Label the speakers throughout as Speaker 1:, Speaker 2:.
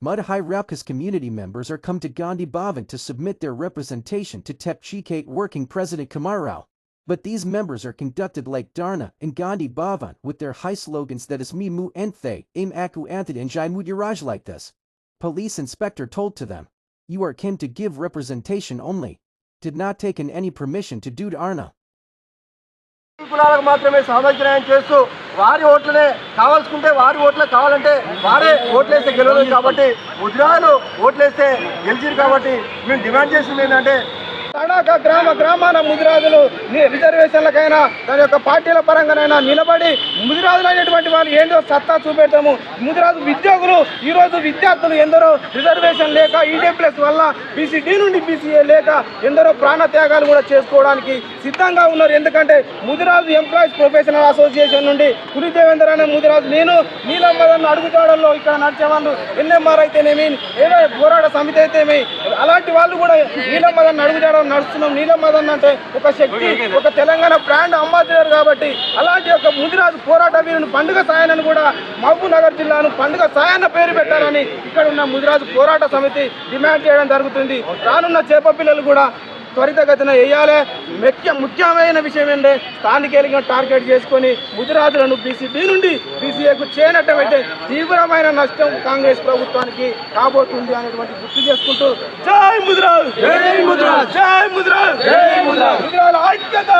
Speaker 1: Mudhai Raukas community members are come to Gandhi Bhavan to submit their representation to Tepchikate Working President Kumar Rao. But these members are conducted like Dharna and Gandhi Bhavan with their high slogans that is me mu enthe, aim aku antid and jai muduraj like this. Police inspector told to them, you are kin to give representation only. Did not taken any permission to do Dharna.
Speaker 2: కులాలకు మాత్రమే సామాజిక న్యాయం చేస్తూ వారి ఓట్లనే కావాల్సుకుంటే వారి ఓట్లే కావాలంటే వారే ఓట్లేస్తే గెలవలేదు కాబట్టి ముద్రాలు ఓట్లేస్తే గెలిచిరు కాబట్టి మేము డిమాండ్ చేసింది ఏంటంటే తడాక గ్రామాన ముదిరాజులు రిజర్వేషన్లకైనా దాని యొక్క పార్టీల పరంగానైనా నిలబడి ముదిరాజులు అనేటువంటి వాళ్ళు ఏంటో సత్తా చూపెడతాము. ముదిరాజు ఉద్యోగులు ఈరోజు విద్యార్థులు ఎందరో రిజర్వేషన్ లేక ఈడబ్ల్యూఎస్ వల్ల బీసీడీ నుండి బీసీఏ లేక ఎందరో ప్రాణ త్యాగాలు కూడా చేసుకోవడానికి సిద్ధంగా ఉన్నారు. ఎందుకంటే ముదిరాజు ఎంప్లాయీస్ ప్రొఫెషనల్ అసోసియేషన్ నుండి పులిదేవేందర్ అనే ముదిరాజు నేను నీలమ్మదన్ను అడుగుజాడల్లో ఇక్కడ నడిచేవాళ్ళు ఎన్ఎంఆర్ అయితేనేమి ఏవై పోరాట సమితి అయితేమి అలాంటి వాళ్ళు కూడా నీలమ్మదన్ను అడుగుజాడ నడుస్తున్నాం. నీలమ్మదన్ అంటే ఒక శక్తి, ఒక తెలంగాణ బ్రాండ్ అంబాసిడర్ కాబట్టి అలాంటి ఒక ముదిరాజు పోరాట వీరుని పండుగ సాయనను కూడా మహబూబ్ నగర్ జిల్లాను పండుగ సాయన్న పేరు పెట్టాలని ఇక్కడ ఉన్న ముదిరాజు పోరాట సమితి డిమాండ్ చేయడం జరుగుతుంది. రానున్న చేప పిల్లలు కూడా త్వరితగతిన వేయాలి. ముఖ్యమైన విషయం ఏంటంటే స్థానిక ఎన్నికలను టార్గెట్ చేసుకొని ముదిరాజులను బీసీడీ నుండి బీసీఏకు చేయనట్టయితే తీవ్రమైన నష్టం కాంగ్రెస్ ప్రభుత్వానికి కాబోతుంది అనేటువంటి గుర్తు చేసుకుంటూ జై ముదిరాజ్, జై ముదిరాజ్, జై ముదిరాజ్, జై ముదిరాజ్, ముదిరాజ్ ఐక్యత,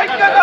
Speaker 2: ఐక్యత.